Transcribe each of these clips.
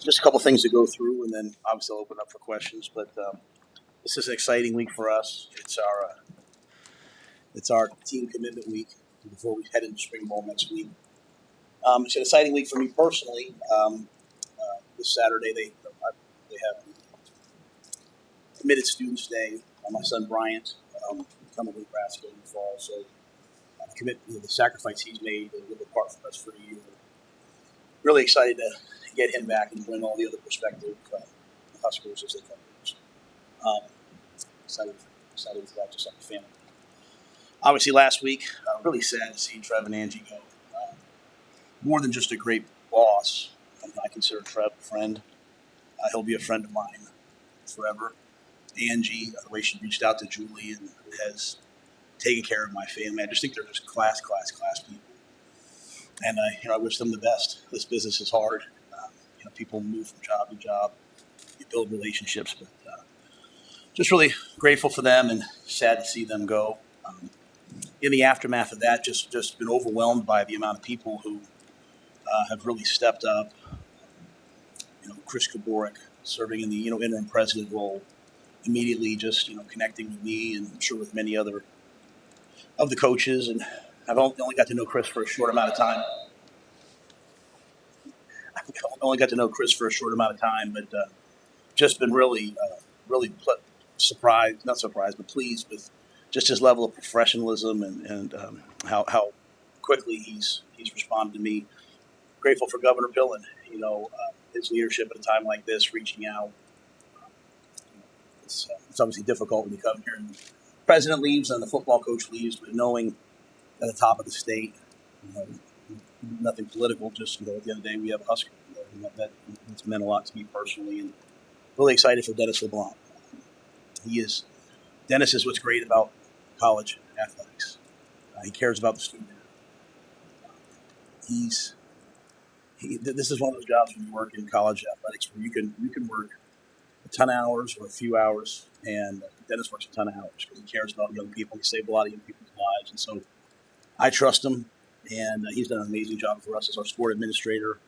Just a couple things to go through, and then obviously I'll open up for questions. But this is an exciting week for us. It's our team commitment week before we head into spring ball next week. It's an exciting week for me personally. This Saturday they have committed students day. My son Bryant coming to Nebraska in the fall, so the sacrifice he's made a little part from us for a year. Really excited to get him back and bring all the other prospective Huskers as they come. Excited for that, just like a family. Obviously, last week, really sad to see Trev and Angie go. More than just a great boss, I consider Trev a friend. He'll be a friend of mine forever. Angie, the way she reached out to Julie and has taken care of my family, I just think they're just class people. And I wish them the best. This business is hard. People move from job to job. You build relationships, but just really grateful for them and sad to see them go. In the aftermath of that, just been overwhelmed by the amount of people who have really stepped up. Chris Kaborik serving in the interim president role, immediately just connecting with me and I'm sure with many other of the coaches. And I've only got to know Chris for a short amount of time. But just been really surprised, not surprised, but pleased with just his level of professionalism and how quickly he's responded to me. Grateful for Governor Pillen, his leadership at a time like this, reaching out. It's obviously difficult when you come here and the president leaves and the football coach leaves, but knowing at the top of the state, nothing political, just at the end of the day, we have a Husker. That's meant a lot to me personally, and really excited for Dennis LeBlanc. Dennis is what's great about college athletics. He cares about the student. This is one of those jobs when you work in college athletics where you can work a ton of hours or a few hours, and Dennis works a ton of hours because he cares about young people. He saved a lot of young people's lives, and so I trust him, and he's done an amazing job for us as our sport administrator,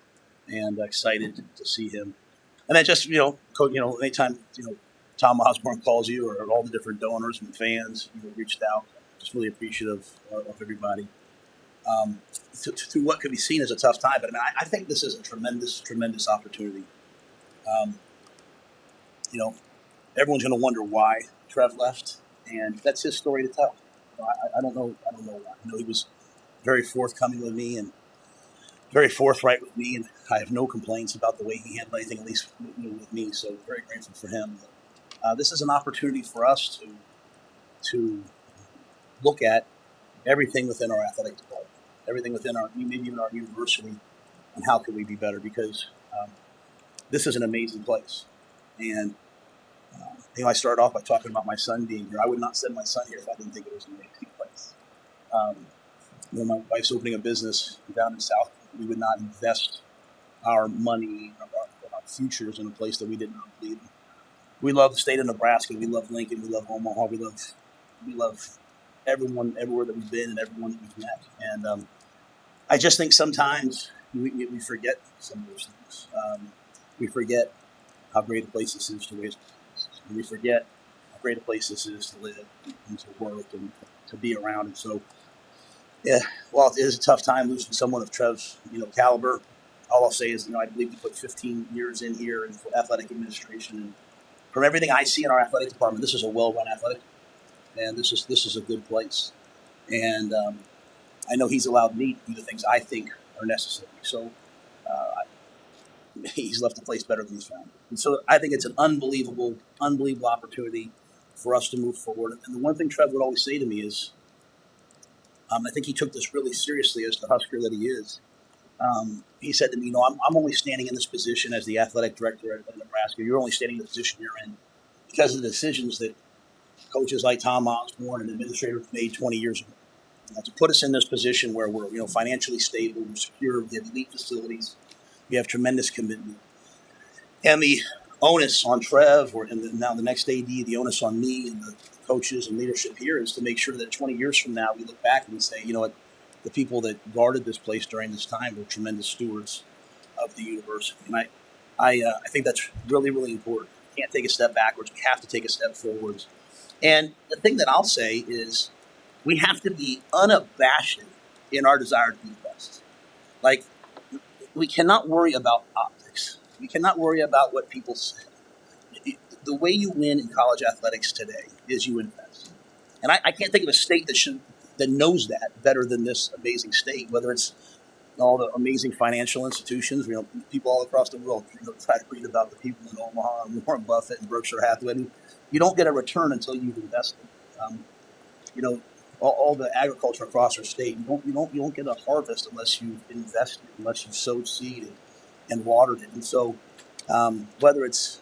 and excited to see him. And then just anytime Tom Osborne calls you or all the different donors and fans reached out, just really appreciative of everybody. To what could be seen as a tough time, but I think this is a tremendous opportunity. Everyone's going to wonder why Trev left, and that's his story to tell. I don't know why. He was very forthcoming with me and very forthright with me, and I have no complaints about the way he handled anything, at least with me. So very grateful for him. This is an opportunity for us to look at everything within our athletic department, everything within maybe even our university, and how can we be better? Because this is an amazing place, and I started off by talking about my son being here. I would not send my son here if I didn't think it was an amazing place. My wife's opening a business down in South. We would not invest our money, our futures in a place that we did not believe in. We love the state of Nebraska. We love Lincoln. We love Omaha. We love everyone, everywhere that we've been, and everyone that we've met. And I just think sometimes we forget some of those things. We forget how great a place this is to raise kids. And we forget how great a place this is to live and to work and to be around. And so, yeah, while it is a tough time losing someone of Trev's caliber, all I'll say is I believe we put 15 years in here in athletic administration, and from everything I see in our athletic department, this is a well-run athletic, and this is a good place. And I know he's allowed me to do the things I think are necessary. So he's left the place better than he's found it. And so I think it's an unbelievable opportunity for us to move forward. And the one thing Trev would always say to me is, I think he took this really seriously as the Husker that he is. He said to me, I'm only standing in this position as the athletic director at Nebraska. You're only standing in the position you're in because of the decisions that coaches like Tom Osborne and administrators made 20 years ago. To put us in this position where we're financially stable, we're secure, we have elite facilities, we have tremendous commitment. And the onus on Trev, now the next AD, the onus on me and the coaches and leadership here is to make sure that 20 years from now we look back and we say, the people that guarded this place during this time were tremendous stewards of the university. And I think that's really, really important. You can't take a step backwards. We have to take a step forwards. And the thing that I'll say is we have to be unabashed in our desire to be the best. Like, we cannot worry about optics. We cannot worry about what people say. The way you win in college athletics today is you invest. And I can't think of a state that knows that better than this amazing state, whether it's all the amazing financial institutions. People all across the world try to read about the people in Omaha and Warren Buffett and Berkshire Hathaway. I mean, you don't get a return until you've invested. Um, you know, all the agriculture across our state, you don't get a harvest unless you've invested, unless you've sowed seed and watered it. And so, whether it's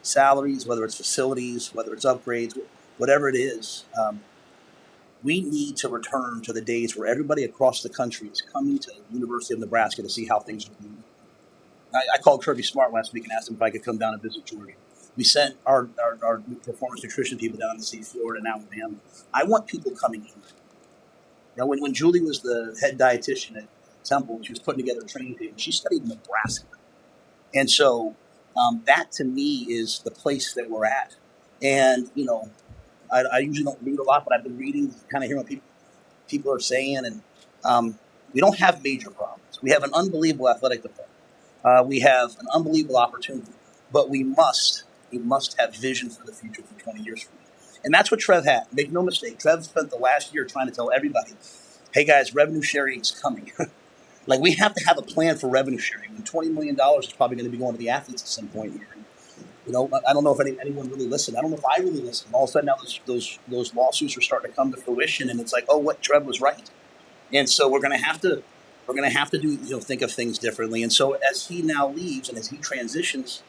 salaries, whether it's facilities, whether it's upgrades, whatever it is, we need to return to the days where everybody across the country is coming to the University of Nebraska to see how things are going. I called Kirby Smart last week and asked him if I could come down and visit Georgia. We sent our performance nutrition people down to see Florida and Alabama. I want people coming in. When Julie was the head dietitian at Temple, she was putting together a training team. She studied Nebraska. And so that to me is the place that we're at. And, I usually don't read a lot, but I've been reading, kind of hearing what people are saying. And we don't have major problems. We have an unbelievable athletic department. We have an unbelievable opportunity. But we must have vision for the future for 20 years from now. And that's what Trev had. Make no mistake. Trev spent the last year trying to tell everybody, hey, guys, revenue sharing is coming. Like, we have to have a plan for revenue sharing. And $20 million is probably going to be going to the athletes at some point here. I don't know if anyone really listened. I don't know if I really listened. All of a sudden, now those lawsuits are starting to come to fruition, and it's like, oh, what, Trev was right. And so we're going to have to do, think of things differently. And so as he now leaves and as he transitions,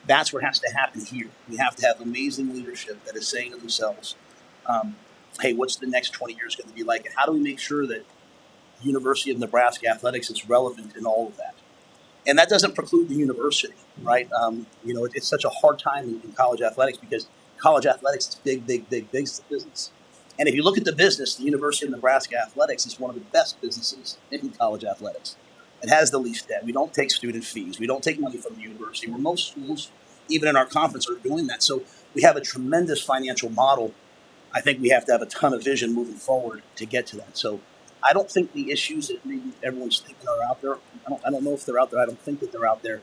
that's what has to happen here. We have to have amazing leadership that is saying to themselves, hey, what's the next 20 years going to be like? And how do we make sure that the University of Nebraska athletics is relevant in all of that? And that doesn't preclude the university, right? It's such a hard time in college athletics because college athletics is big business. And if you look at the business, the University of Nebraska athletics is one of the best businesses in college athletics. It has the least debt. We don't take student fees. We don't take money from the university, where most schools, even in our conference, are doing that. So we have a tremendous financial model. I think we have to have a ton of vision moving forward to get to that. So I don't think the issues that maybe everyone's thinking are out there. I don't know if they're out there. I don't think that they're out there.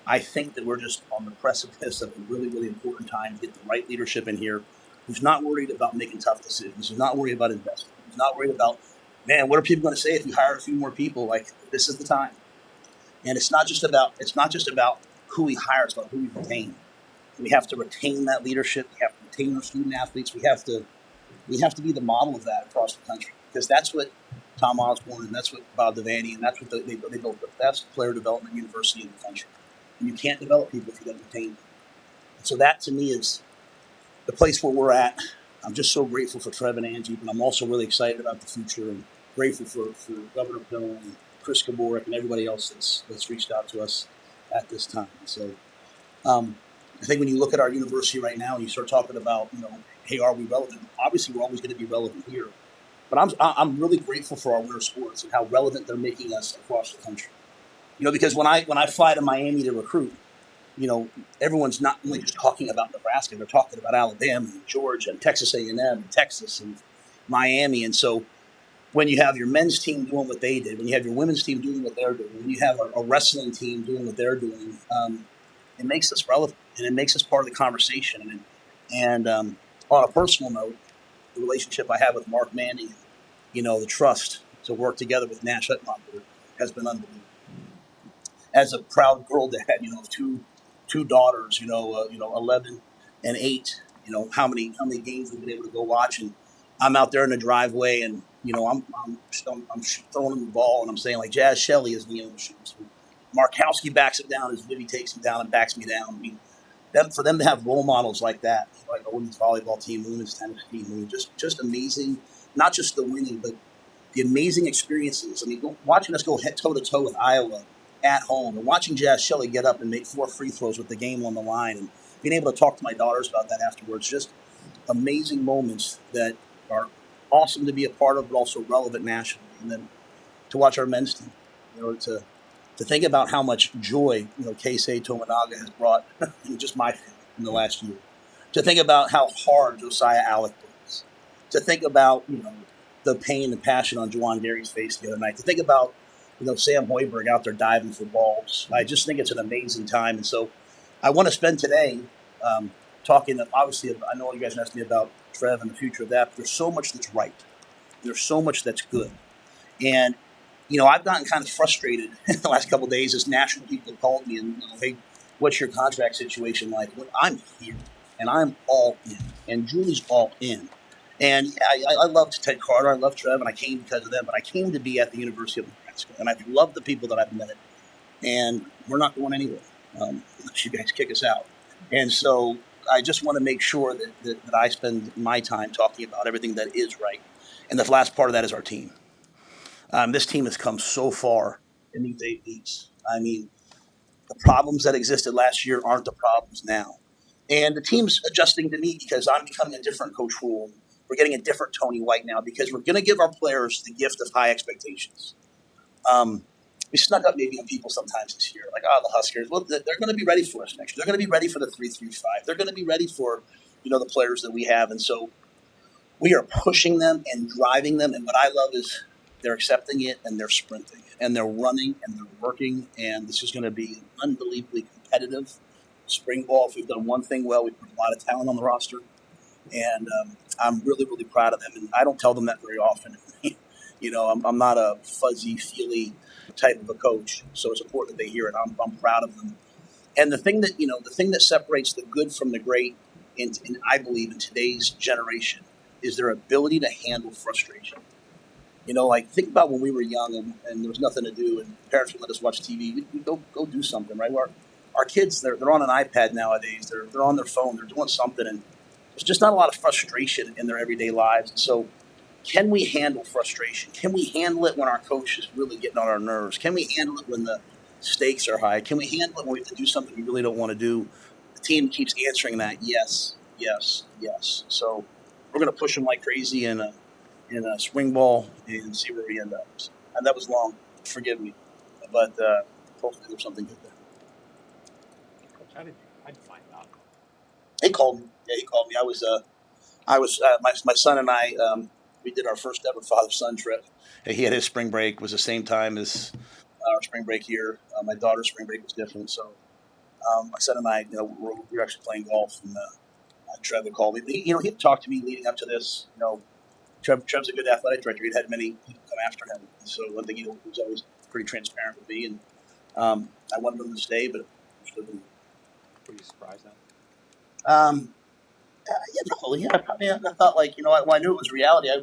I think that we're just on the precipice of a really, really important time to get the right leadership in here who's not worried about making tough decisions, who's not worried about investing, who's not worried about, man, what are people going to say if we hire a few more people? Like, this is the time. And it's not just about who we hire, it's about who we retain. We have to retain that leadership. We have to retain our student athletes. We have to be the model of that across the country, because that's what Tom Osborne and that's what Bob Devaney and that's what they built the best player development university in the country. And you can't develop people if you don't retain them. So that to me is the place where we're at. I'm just so grateful for Trev and Angie, but I'm also really excited about the future and grateful for Governor Bill and Chris Kaborick and everybody else that's reached out to us at this time. So I think when you look at our university right now and you start talking about, hey, are we relevant? Obviously, we're always going to be relevant here. But I'm really grateful for our winter sports and how relevant they're making us across the country. Because when I fly to Miami to recruit, everyone's not only just talking about Nebraska, they're talking about Alabama and Georgia and Texas A&M and Texas and Miami. And so when you have your men's team doing what they did, when you have your women's team doing what they're doing, when you have a wrestling team doing what they're doing, it makes us relevant and it makes us part of the conversation. And on a personal note, the relationship I have with Mark Manning, the trust to work together with Nash Etmacher has been unbelievable. As a proud girl dad, of two daughters, 11 and 8, how many games we've been able to go watch, and I'm out there in the driveway, and I'm throwing him the ball, and I'm saying, like, Jazz Shelley is the shoots. Markowski backs it down as Vivi takes him down and backs me down. I mean, for them to have role models like that, like a women's volleyball team, women's tennis team, just amazing. Not just the winning, but the amazing experiences. I mean, watching us go toe to toe with Iowa at home, and watching Jazz Shelley get up and make 4 free throws with the game on the line, and being able to talk to my daughters about that afterwards. Just amazing moments that are awesome to be a part of, but also relevant nationally. And then to watch our men's team, To think about how much joy, Keisei Tominaga has brought in just my family in the last year. To think about how hard Josiah Alec was. To think about, the pain and passion on Juwan Gary's face the other night. To think about, Sam Hoiberg out there diving for balls. I just think it's an amazing time. And so I want to spend today talking, obviously, I know you guys asked me about Trev and the future of that, but there's so much that's right. There's so much that's good. And, I've gotten kind of frustrated in the last couple of days as national people called me and, hey, what's your contract situation like? Well, I'm here, and I'm all in, and Julie's all in. And I loved Ted Carter, I love Trev, and I came because of them, but I came to be at the University of Nebraska, and I've loved the people that I've met, and we're not going anywhere unless you guys kick us out. And so I just want to make sure that I spend my time talking about everything that is right. And the last part of that is our team. This team has come so far in these 8 weeks. I mean, the problems that existed last year aren't the problems now. And the team's adjusting to me because I'm becoming a different Coach Rhule. We're getting a different Tony White now because we're going to give our players the gift of high expectations. We snuck up maybe on people sometimes this year, like, the Huskers. Well, they're going to be ready for us next year. They're going to be ready for the 3-3-5. They're going to be ready for, the players that we have. And so we are pushing them and driving them. And what I love is they're accepting it and they're sprinting and they're running and they're working. And this is going to be unbelievably competitive spring ball. If we've done one thing well, we've put a lot of talent on the roster. And I'm really, really proud of them. And I don't tell them that very often. I'm not a fuzzy, feely type of a coach. So it's important that they hear it. I'm proud of them. And the thing that separates the good from the great, in I believe in today's generation, is their ability to handle frustration. Think about when we were young and there was nothing to do and parents would let us watch TV. We'd go do something, right? Our kids, they're on an iPad nowadays. They're on their phone. They're doing something. And there's just not a lot of frustration in their everyday lives. And so can we handle frustration? Can we handle it when our coach is really getting on our nerves? Can we handle it when the stakes are high? Can we handle it when we have to do something we really don't want to do? The team keeps answering that yes, yes, yes. So we're going to push them like crazy in a spring ball and see where we end up. And that was long. Forgive me. But hopefully there's something good there. Coach, how did you find out? He called me. Yeah, he called me. My son and I, we did our first ever father-son trip. He had his spring break, was the same time as our spring break here. My daughter's spring break was different. So my son and I, we were actually playing golf, and Trevor called me. He had talked to me leading up to this. Trev's a good athletic director. He'd had many people come after him. So one thing, he was always pretty transparent with me. And I wanted him to stay, but were you surprised then? Yeah, probably. Yeah, I thought, when I knew it was reality, I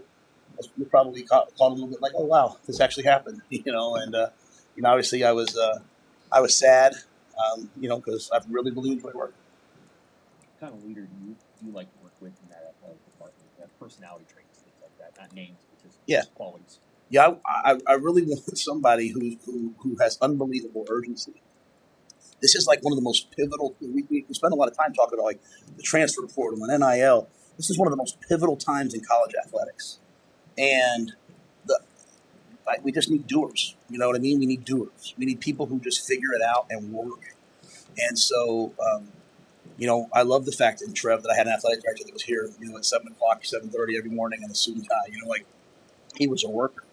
probably caught a little bit like, oh wow, this actually happened. And obviously I was sad, because I've really believed my work. What kind of leader do you like to work with in that athletic department? That personality traits, things like that, not names, but just qualities. Yeah, I really want somebody who has unbelievable urgency. This is like one of the most pivotal. We spend a lot of time talking about like the transfer portal and NIL. This is one of the most pivotal times in college athletics, and we just need doers. You know what I mean? We need doers. We need people who just figure it out and work. And so, I love the fact that Trev, that I had an athletic director that was here, at 7:00, 7:30 every morning in a suit and tie. He was a worker.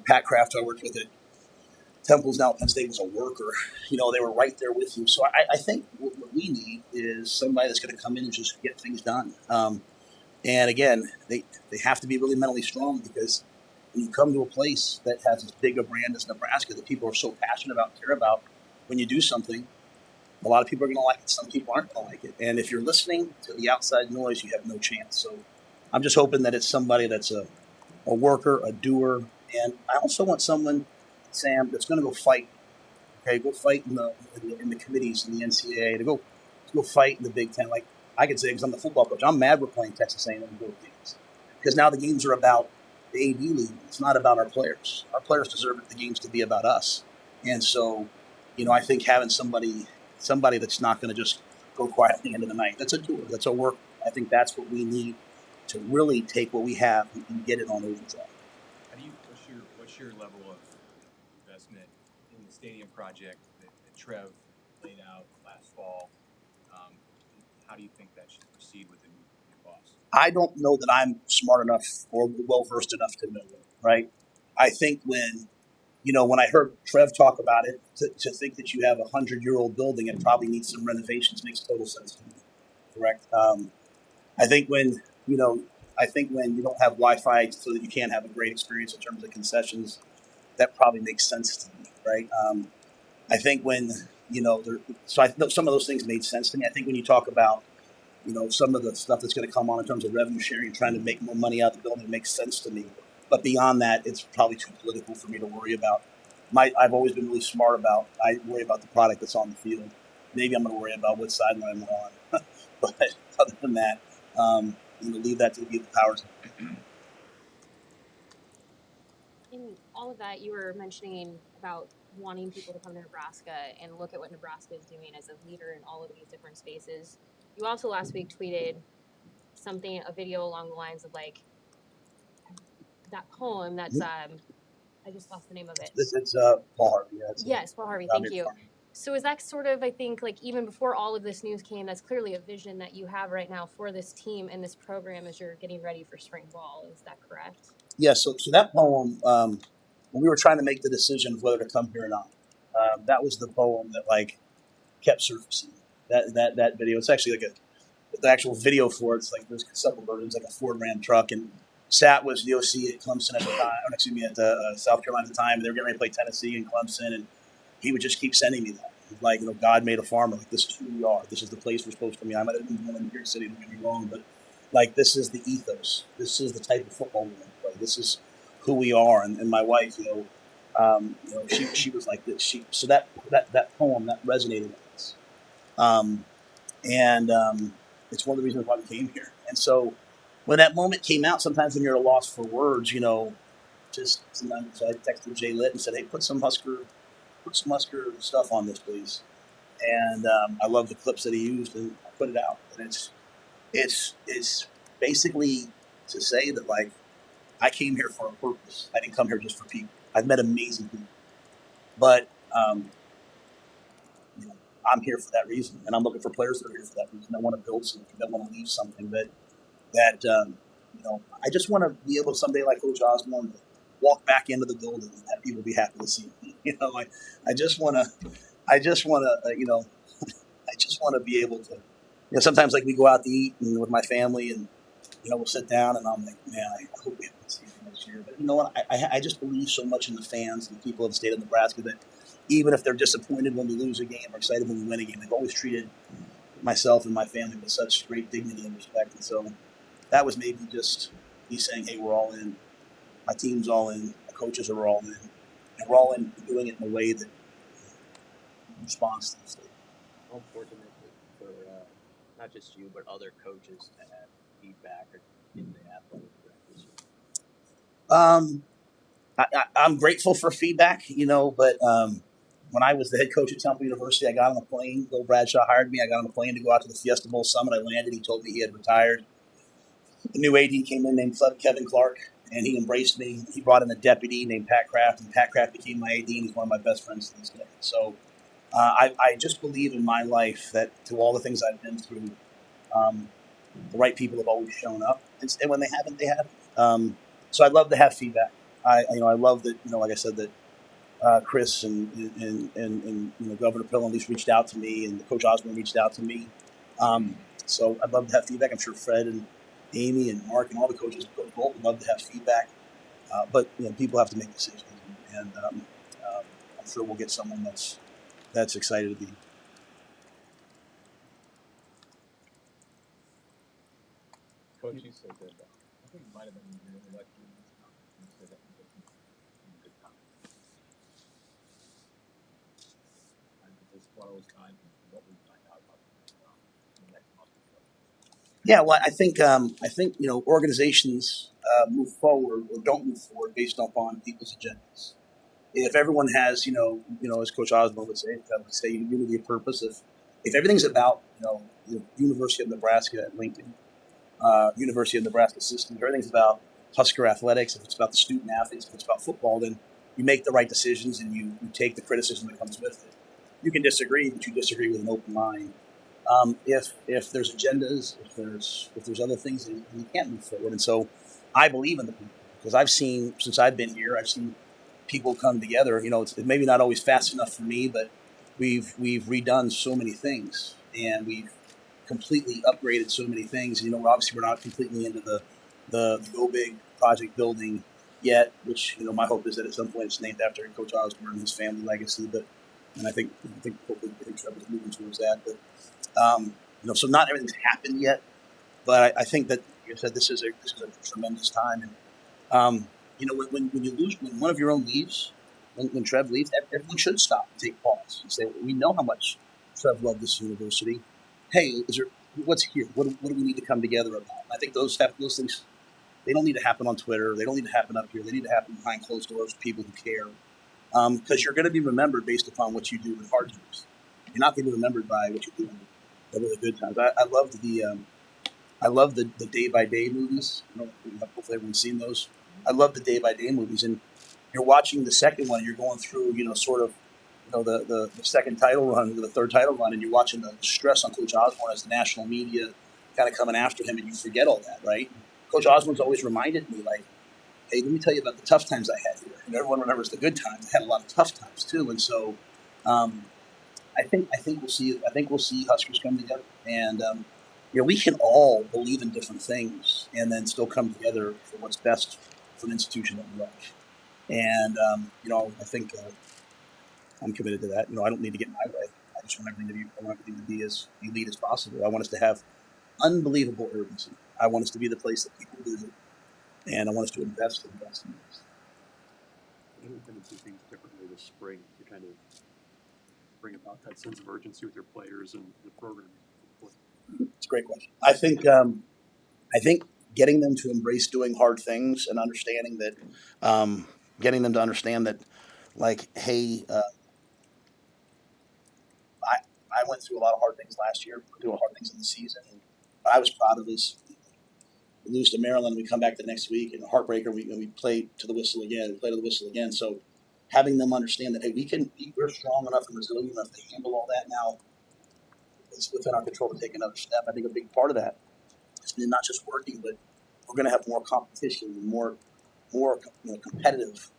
Pat Kraft, I worked with at Temple's now at Penn State, was a worker. They were right there with you. So I think what we need is somebody that's going to come in and just get things done. And again, they have to be really mentally strong, because when you come to a place that has as big a brand as Nebraska that people are so passionate about and care about, when you do something, a lot of people are going to like it. Some people aren't going to like it. And if you're listening to the outside noise, you have no chance. So I'm just hoping that it's somebody that's a worker, a doer. And I also want someone, Sam, that's going to go fight. Okay, go fight in the committees in the NCAA, to go fight in the Big Ten. Like I could say, because I'm the football coach, I'm mad we're playing Texas A&M both games, because now the games are about the AD league. It's not about our players. Our players deserve the games to be about us. And so, I think having somebody that's not going to just go quietly into the night. That's a doer. That's a work. I think that's what we need to really take what we have and get it on overdrive. What's your level of investment in this stadium project that Trev laid out last fall. How do you think that should proceed with the new boss? I don't know that I'm smart enough or well-versed enough to know it, right? I think when I heard Trev talk about it, to think that you have a 100-year-old building and probably needs some renovations makes total sense to me. Correct. I think when you don't have Wi-Fi so that you can't have a great experience in terms of concessions, that probably makes sense to me, right? I think so I know some of those things made sense to me. I think when you talk about some of the stuff that's going to come on in terms of revenue sharing and trying to make more money out of the building makes sense to me. But beyond that, it's probably too political for me to worry about. I've always been really smart about. I worry about the product that's on the field. Maybe I'm going to worry about what sideline we're on. But other than that, leave that to the powers. In all of that, you were mentioning about wanting people to come to Nebraska and look at what Nebraska is doing as a leader in all of these different spaces. You also last week tweeted a video along the lines of like that poem that's I just lost the name of it. It's Paul Harvey. Yeah, yes, Paul Harvey. Thank you. So is that sort of, I think, like even before all of this news came, that's clearly a vision that you have right now for this team and this program as you're getting ready for spring ball. Is that correct? Yeah. So that poem, when we were trying to make the decision of whether to come here or not, that was the poem that kept surfacing. That video. It's actually the actual video for it's like there's several versions, like a Ford Ram truck, and Sat was the OC at Clemson at the time, at South Carolina at the time. And they were getting ready to play Tennessee and Clemson, and he would just keep sending me that. God made a farmer. This is who we are. This is the place we're supposed to be. I might have been born in New York City, don't get me wrong, but this is the ethos. This is the type of football we want to play. This is who we are. And my wife, she was like this. So that poem that resonated with us. It's one of the reasons why we came here. And so when that moment came out, sometimes when you're at a loss for words, just sometimes I texted Jay Litt and said, "Hey, put some Husker stuff on this, please." And I love the clips that he used, and I put it out. And it's basically to say that I came here for a purpose. I didn't come here just for people. I've met amazing people, but I'm here for that reason, and I'm looking for players that are here for that reason. I want to build something. I want to leave something that I just want to be able to someday, like Coach Osborne, walk back into the building and have people be happy to see me. I just want to I just want to be able to. Sometimes we go out to eat and with my family, and we'll sit down, and I'm like, man, I hope we have to see you next year. But you know what? I just believe so much in the fans and the people of the state of Nebraska that even if they're disappointed when we lose a game or excited when we win a game, they've always treated myself and my family with such great dignity and respect. And so that was maybe just me saying, hey, we're all in. My team's all in. My coaches are all in. And we're all in doing it in a way that responds to the state. How important is it for not just you, but other coaches to have feedback or in the athletic practice? I'm grateful for feedback, but when I was the head coach at Temple University, I got on a plane. Bill Bradshaw hired me. I got on a plane to go out to the Fiesta Bowl Summit. I landed. He told me he had retired. The new AD came in named Kevin Clark, and he embraced me. He brought in a deputy named Pat Kraft, and Pat Kraft became my AD, and he's one of my best friends to this day. So I just believe in my life that through all the things I've been through, the right people have always shown up, and when they haven't, they haven't. So I'd love to have feedback. I love that. Like I said, that Chris and Governor Pill at least reached out to me, and Coach Osborne reached out to me. So I'd love to have feedback. I'm sure Fred and Amy and Mark and all the coaches would love to have feedback. But people have to make decisions, and I'm sure we'll get someone that's excited to be. Coach, you said that I think it might have been your introduction in this conference. You said that you get some good comments. It's one of those times what we find out about the next month or so. Yeah, well, I think organizations move forward or don't move forward based upon people's agendas. If everyone has, as Coach Osborne would say, unity of purpose. If everything's about, University of Nebraska at Lincoln, University of Nebraska system, if everything's about Husker athletics, if it's about the student athletes, if it's about football, then you make the right decisions and you take the criticism that comes with it. You can disagree, but you disagree with an open mind. If there's agendas, if there's other things, then you can't move forward. And so I believe in the people because I've seen, since I've been here, I've seen people come together. It's maybe not always fast enough for me, but we've redone so many things and we've completely upgraded so many things. Obviously we're not completely into the Go Big project building yet, which my hope is that at some point it's named after Coach Osborne and his family legacy. But and I think hopefully Trevor's moving towards that. But so not everything's happened yet. But I think that, like I said, this is a tremendous time. And when you lose, when one of your own leaves, when Trev leaves, everyone should stop and take pause and say, we know how much Trev loved this university. Hey, what's here? What do we need to come together about? I think those things, they don't need to happen on Twitter. They don't need to happen up here. They need to happen behind closed doors with people who care. Because you're going to be remembered based upon what you do in hard times. You're not going to be remembered by what you do in the really good times. I love the day by day movies. Hopefully everyone's seen those. I love the day by day movies, and you're watching the second one. You're going through, the second title run, the third title run, and you're watching the stress on Coach Osborne as the national media kind of coming after him, and you forget all that, right? Coach Osborne's always reminded me, like, hey, let me tell you about the tough times I had here. And everyone remembers the good times. I had a lot of tough times too, and so I think we'll see. I think we'll see Huskers come together, and we can all believe in different things, and then still come together for what's best for an institution that we love. And I think I'm committed to that. I don't need to get my way. I just want everything to be as elite as possible. I want us to have unbelievable urgency. I want us to be the place that people visit. And I want us to invest in this. What are going to do things differently this spring to kind of bring about that sense of urgency with your players and the program? It's a great question. I think getting them to embrace doing hard things and understanding that, getting them to understand that, like, hey, I went through a lot of hard things last year, through hard things in the season. And I was proud of this. We lose to Maryland, we come back the next week, and a heartbreaker, we play to the whistle again. We play to the whistle again. So having them understand that, hey, we're strong enough and resilient enough to handle all that now. It's within our control to take another step. I think a big part of that is not just working, but we're going to have more competition and more competitive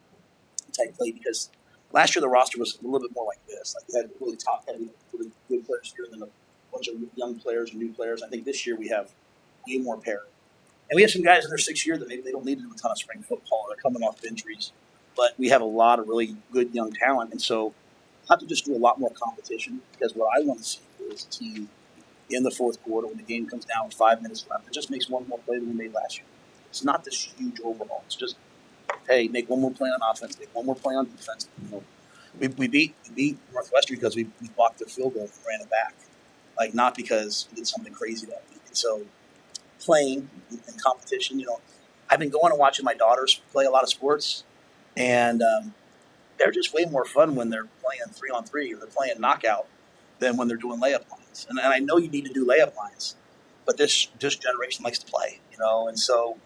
type play, because last year the roster was a little bit more like this. Like, we had really top heavy, really good players here, and then a bunch of young players and new players. I think this year we have way more parity. And we have some guys in their 6th year that maybe they don't need to do a ton of spring football. They're coming off injuries. But we have a lot of really good young talent. And so I have to just do a lot more competition, because what I want to see is a team in the fourth quarter when the game comes down with 5 minutes left that just makes one more play than we made last year. It's not this huge overhaul. It's just, hey, make one more play on offense, make one more play on defense. We beat Northwestern because we blocked their field goal and ran it back. Like, not because we did something crazy that week. And so playing and competition, I've been going and watching my daughters play a lot of sports, and they're just way more fun when they're playing 3-on-3 or they're playing knockout than when they're doing layup lines. And I know you need to do layup lines, but this generation likes to play, and so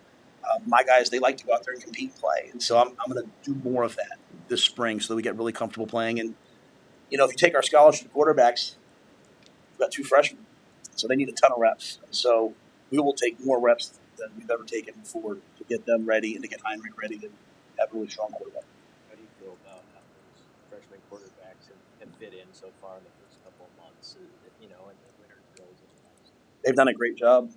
my guys, they like to go out there and compete and play. And so I'm going to do more of that this spring so that we get really comfortable playing. And, if you take our scholarship quarterbacks, we've got 2 freshmen, so they need a ton of reps. So we will take more reps than we've ever taken before to get them ready and to get Heinrich ready to have a really strong quarterback. How do you feel about how those freshman quarterbacks have fit in so far in the first couple of months, and the winter drills? They've done a great job.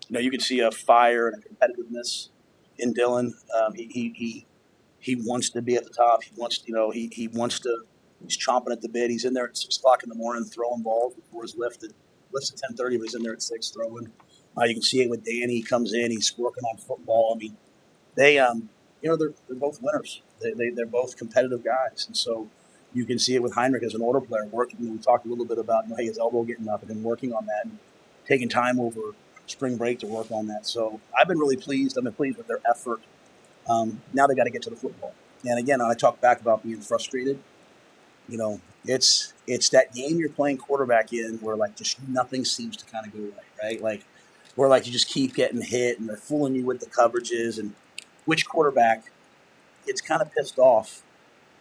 You can see a fire and a competitiveness in Dylan. He wants to be at the top. He wants, he wants to. He's chomping at the bit. He's in there at 6 o'clock in the morning throwing balls before his lift. Lifts at 10:30, but he's in there at 6 throwing. You can see it with Danny. He comes in. He's working on football. I mean, they're both winners. They're both competitive guys, and so you can see it with Heinrich as an older player working. We talked a little bit about his elbow getting up and then working on that and taking time over spring break to work on that. So I've been really pleased. I've been pleased with their effort. Now they got to get to the football. And again, I talk back about being frustrated. It's that game you're playing quarterback in where just nothing seems to kind of go right, right? Where you just keep getting hit and they're fooling you with the coverages, and which quarterback gets kind of pissed off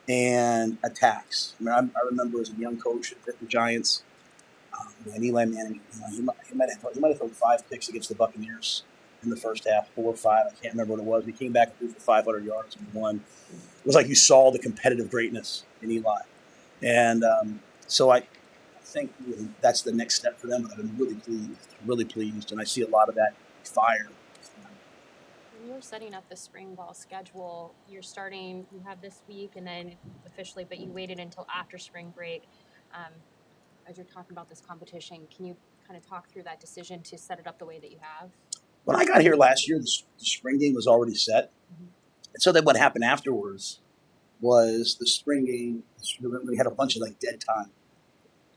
and attacks. I mean, I remember as a young coach at the Giants, and Eli Manning, he might have thrown 5 picks against the Buccaneers in the first half, 4 or 5. I can't remember what it was. He came back and threw for 500 yards and won. It was like you saw the competitive greatness in Eli. And so I think that's the next step for them. But I've been really pleased. And I see a lot of that fire. When you were setting up the spring ball schedule, you have this week and then officially, but you waited until after spring break. As you're talking about this competition, can you kind of talk through that decision to set it up the way that you have? When I got here last year, the spring game was already set. Mm-hmm. And so then what happened afterwards was the spring game, we had a bunch of dead time,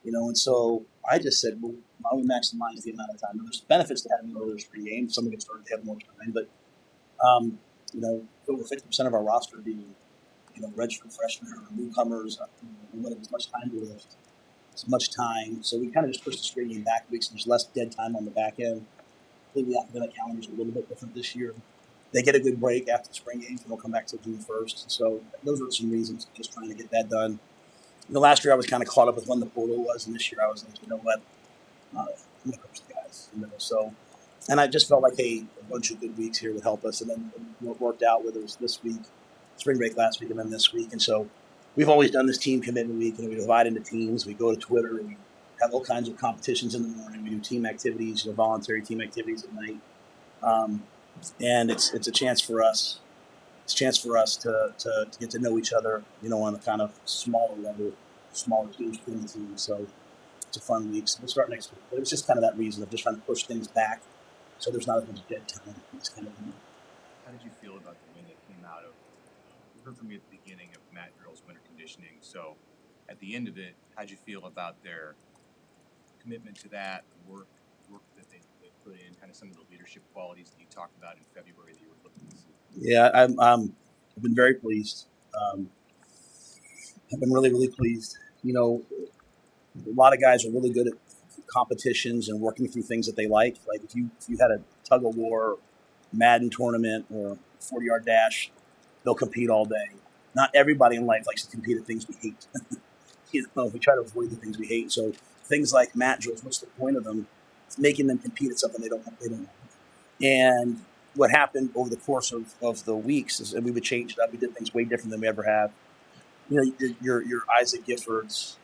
and so I just said, well, why don't we maximize the amount of time? There's benefits to having an earlier spring game. Some get started to have more time, but, over 50% of our roster being, redshirt freshmen or newcomers, we wanted as much time to lift, as much time. So we kind of just pushed the spring game back weeks. There's less dead time on the back end. I think the academic calendar is a little bit different this year. They get a good break after the spring games, and they'll come back till June 1st. So those are some reasons, just trying to get that done. Last year I was kind of caught up with when the portal was, and this year I was like, you know what, I'm going to coach the guys. So, and I just felt like, hey, a bunch of good weeks here would help us. And then it worked out, whether it was this week, spring break last week, and then this week. And so we've always done this team commitment week, and we divide into teams. We go to Twitter, and we have all kinds of competitions in the morning. We do team activities, voluntary team activities at night. And it's a chance for us. It's a chance for us to get to know each other, on a kind of smaller level, smaller teams between the teams. So it's a fun week. So we'll start next week. But it's just kind of that reason of just trying to push things back so there's not as much dead time. It's kind of. How did you feel about the win that came out of? We heard from you at the beginning of Matt Rhule's winter conditioning. So at the end of it, how did you feel about their commitment to that, the work that they put in, kind of some of the leadership qualities that you talked about in February that you were looking to see? Yeah, I've been very pleased. I've been really pleased. A lot of guys are really good at competitions and working through things that they like. Like if you had a tug of war, Madden tournament, or 40-yard dash, they'll compete all day. Not everybody in life likes to compete at things we hate. We try to avoid the things we hate. So things like Matt drills, what's the point of them? It's making them compete at something they don't want. And what happened over the course of the weeks is, and we would change it up. We did things way different than we ever have. Your Isaac Giffords,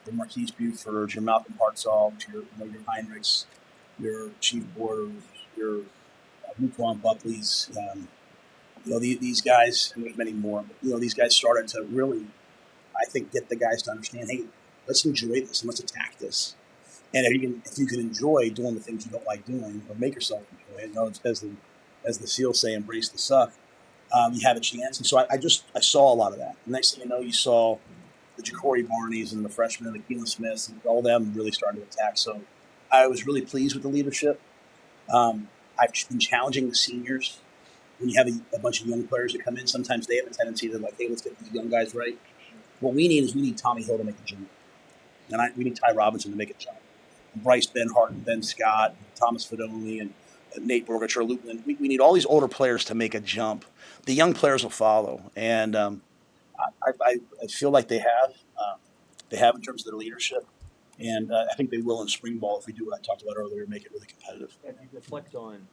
your Marquise Bufords, your Malcolm Hartzogs, your Heinrichs, your Chief Borders, your Luquan Buckleys. These guys, and there's many more. But, these guys started to really, I think, get the guys to understand, hey, let's enjoy this and let's attack this. And if you can enjoy doing the things you don't like doing, or make yourself enjoy it, as the SEALs say, embrace the suck. You have a chance. And so I saw a lot of that. The next thing you know, you saw the Ja'Cory Barneys and the freshmen and the Keelan Smiths and all them really starting to attack. So I was really pleased with the leadership. I've been challenging the seniors. When you have a bunch of young players that come in, sometimes they have a tendency to hey, let's get these young guys right. What we need Tommy Hill to make a jump. And we need Ty Robinson to make a jump. And Bryce Benhart and Ben Scott, and Thomas Fedoni, and Nate Borgacher, Luke Lynn. We need all these older players to make a jump. The young players will follow. And I feel like they have. They have in terms of their leadership. And I think they will in spring ball if we do what I talked about earlier, make it really competitive. If you reflect on,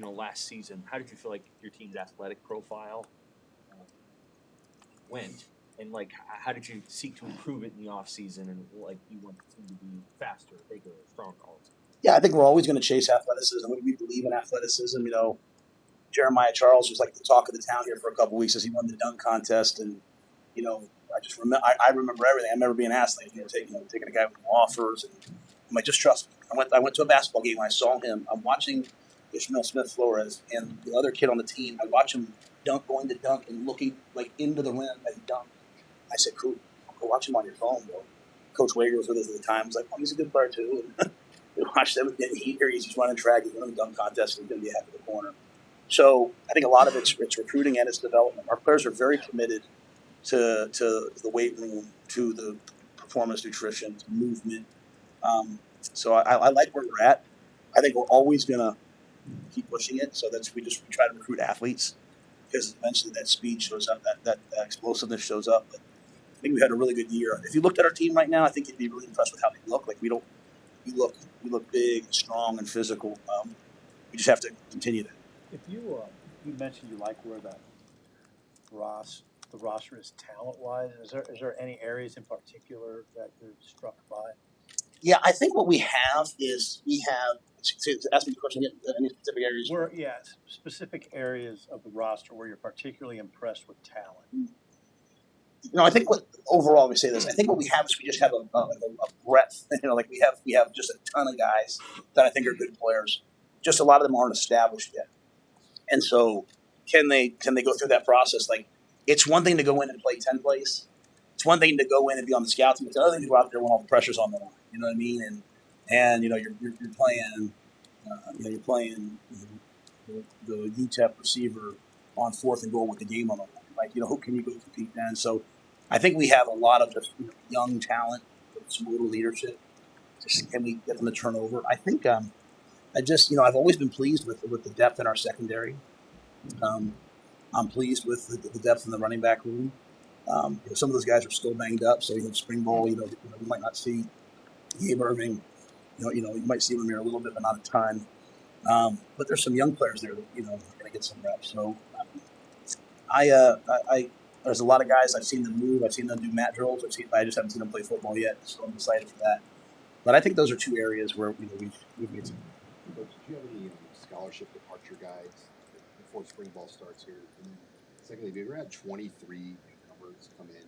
last season, how did you feel like your team's athletic profile went? And, how did you seek to improve it in the offseason? And, you want the team to be faster, bigger, stronger all the time? Yeah, I think we're always going to chase athleticism. We believe in athleticism. Jeremiah Charles was like the talk of the town here for a couple of weeks as he won the dunk contest. And, I just remember, I remember everything. I remember being asked, taking a guy with offers. And I'm like, just trust me. I went to a basketball game and I saw him. I'm watching Ishmael Smith Flores and the other kid on the team. I watch him going to dunk and looking into the rim and dunk. I said, cool, go watch him on your phone, bro. Coach Wager was with us at the time. I was like, he's a good player too. And we watched him getting heat here. He's running track. He's running the dunk contest. And he's going to be half of the corner. So I think a lot of it's recruiting and it's development. Our players are very committed to the weight room, to the performance nutrition, to movement. So I like where we're at. I think we're always going to keep pushing it. So we try to recruit athletes. because eventually that speed shows up, that explosiveness shows up. But I think we had a really good year. If you looked at our team right now, I think you'd be really impressed with how they look. Like we look big, and strong, and physical. We just have to continue that. If you mentioned you like where the roster is talent wise, is there any areas in particular that you're struck by? Yeah, I think what we have is ask me the question again. Any specific areas? Specific areas of the roster where you're particularly impressed with talent. I think what overall we say this. I think what we have is we just have a breadth. Like we have just a ton of guys that I think are good players. Just a lot of them aren't established yet, and so can they go through that process? Like it's one thing to go in and play 10 plays. It's one thing to go in and be on the scout team. It's another thing to go out there when all the pressure's on the line. You know what I mean? And you're playing the UTEP receiver on 4th and goal with the game on the line. Like who can you go compete then? So I think we have a lot of just young talent with some little leadership. Just can we get them to turn over? I think I've always been pleased with the depth in our secondary. I'm pleased with the depth in the running back room. Some of those guys are still banged up, so spring ball. You might not see Gabe Irving. You might see him here a little bit, but not a ton. But there's some young players there that are going to get some reps. So there's a lot of guys I've seen them move. I've seen them do Matt Rhule. I just haven't seen them play football yet, so I'm excited for that. But I think those are two areas where we've made some. Coach, do you have any scholarship departure guides before spring ball starts here? And then secondly, have you ever had 23 newcomers come in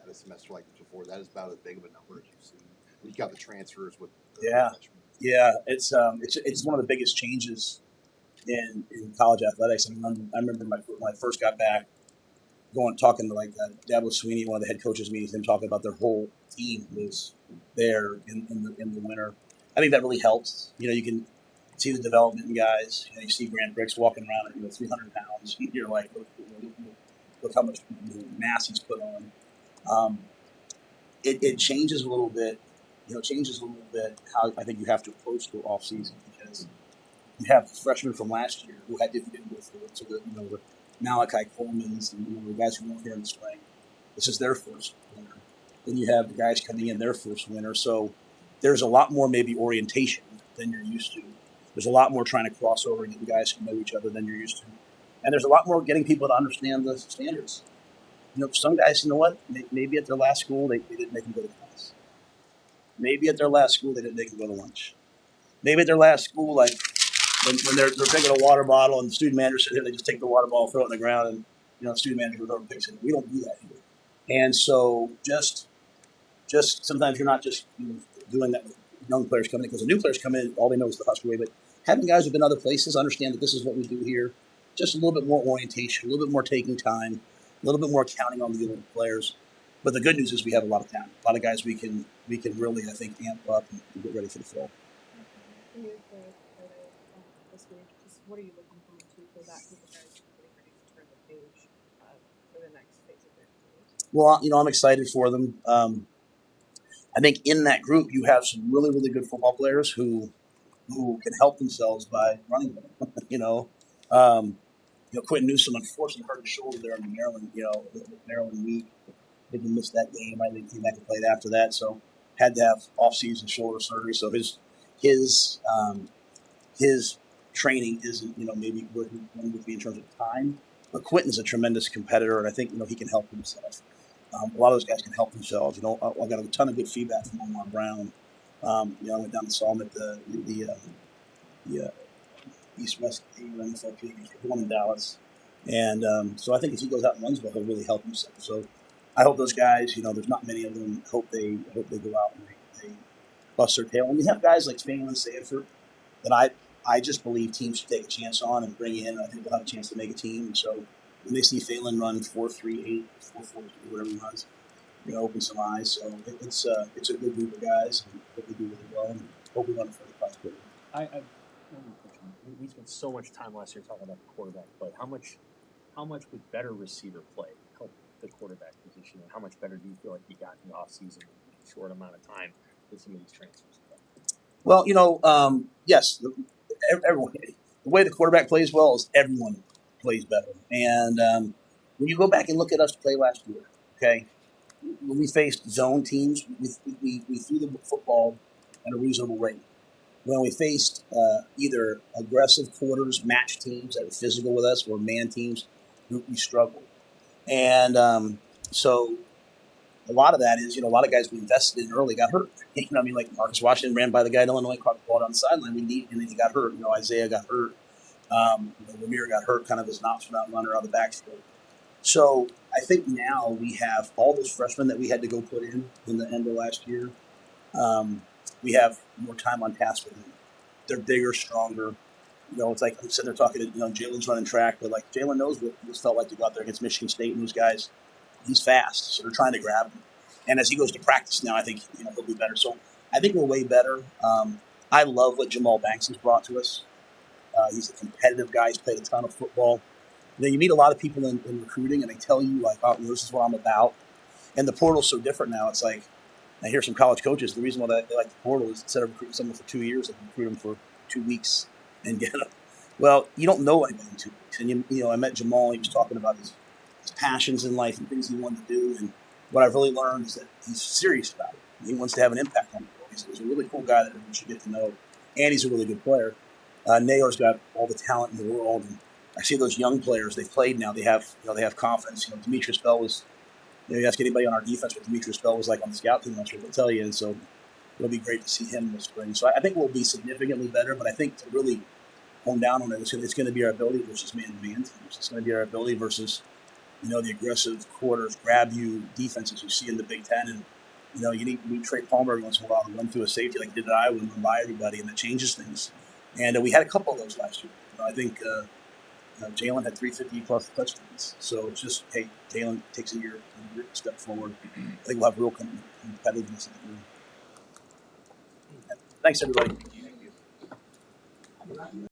at a semester like this before? That is about as big of a number as you've seen. You got the transfers with it's one of the biggest changes in college athletics. I remember when I first got back, talking to Dabo Sweeney, one of the head coaches meetings, them talking about their whole team was there in the winter. I think that really helps. You can see the development in guys. You see Grant Bricks walking around at 300 pounds. You're like, look how much mass he's put on. It changes a little bit. Changes a little bit how I think you have to approach the off season because you have freshmen from last year who didn't go through it. So the Malachi Coleman's and the guys who weren't here in the spring, this is their first winter. Then you have the guys coming in their first winter. So there's a lot more maybe orientation than you're used to. There's a lot more trying to cross over and get the guys who know each other than you're used to. And there's a lot more getting people to understand the standards. Some guys, maybe at their last school, they didn't make them go to class. Maybe at their last school, they didn't make them go to lunch. Maybe at their last school, like when they're taking a water bottle and the student manager sits here, they just take the water bottle, throw it on the ground, and the student manager goes over and picks it. We don't do that here. And so just sometimes you're not just doing that with young players coming in because the new players come in, all they know is the Husker way. But having guys who've been other places understand that this is what we do here, just a little bit more orientation, a little bit more taking time, a little bit more counting on the other players. But the good news is we have a lot of talent, a lot of guys we can really, I think, amp up and get ready for the fall. This week, just what are you looking forward to for that group of guys getting ready to turn the page for the next phase of their careers? Well, I'm excited for them. I think in that group you have some really, really good football players who can help themselves by running them. Quentin Newsome unfortunately hurt his shoulder there in the Maryland week. Didn't miss that game. I think he came back and played after that, so had to have off-season shoulder surgery. So his training isn't maybe where he wanted to be in terms of time. But Quentin's a tremendous competitor, and I think he can help himself. A lot of those guys can help themselves. I got a ton of good feedback from Omar Brown. I went down and saw him at the East-West NFLP one in Dallas, and so I think if he goes out and runs well, he'll really help himself. So I hope those guys, there's not many of them. I hope they go out and they bust their tail. And we have guys like Phelan Sanford that I just believe teams should take a chance on and bring in. I think they'll have a chance to make a team. And so when they see Phelan run 4.38, 4.42, whatever he runs, open some eyes. So it's a good group of guys, and I hope they do really well. And hope we run a first class quarterback. One more question. We spent so much time last year talking about the quarterback play. How much would better receiver play help the quarterback position, and how much better do you feel like you got in the offseason in a short amount of time with some of these transfers? Well, yes, everyone. The way the quarterback plays well is everyone plays better. And when you go back and look at us play last year, okay, when we faced zone teams, we threw the football at a reasonable rate. When we faced either aggressive quarters, match teams that were physical with us, or man teams, we struggled. And so a lot of that is, a lot of guys we invested in early got hurt. Like Marcus Washington ran by the guy in Illinois, caught the ball on the sideline. And then he got hurt. Isaiah got hurt. Lemire got hurt kind of as an option out runner on the backfield. So I think now we have all those freshmen that we had to go put in the end of last year. We have more time on task with them. They're bigger, stronger. It's like I'm sitting there talking to, Jalen's running track, but like Jalen knows what it felt like to go out there against Michigan State and those guys. He's fast, so they're trying to grab him. And as he goes to practice now, I think he'll be better. So I think we're way better. I love what Jamal Banks has brought to us. He's a competitive guy. He's played a ton of football. You meet a lot of people in recruiting, and they tell you, like, oh, this is what I'm about. And the portal's so different now. It's like, I hear some college coaches, the reason why they like the portal is instead of recruiting someone for 2 years, they recruit them for 2 weeks and get them. Well, you don't know anybody in 2 weeks. And, I met Jamal. He was talking about his passions in life and things he wanted to do. And what I've really learned is that he's serious about it. He wants to have an impact on people. He's a really cool guy that everyone should get to know. And he's a really good player. Nayor's got all the talent in the world. And I see those young players. They've played now. They have confidence. Demetrius Bell was. You ask anybody on our defense what Demetrius Bell was like on the scout team last year, they'll tell you. And so it'll be great to see him this spring. So I think we'll be significantly better. But I think to really hone down on it, it's going to be our ability versus man-to-man teams. It's going to be our ability versus the aggressive quarters, grab you defenses you see in the Big Ten. And you need Trey Palmer every once in a while to run through a safety like he did at Iowa and run by everybody, and that changes things. And we had a couple of those last year. I think. Jalen had 350-plus touchdowns. So it's just, hey, Jalen takes a year step forward. I think we'll have real competitiveness in the room. Thanks, everybody.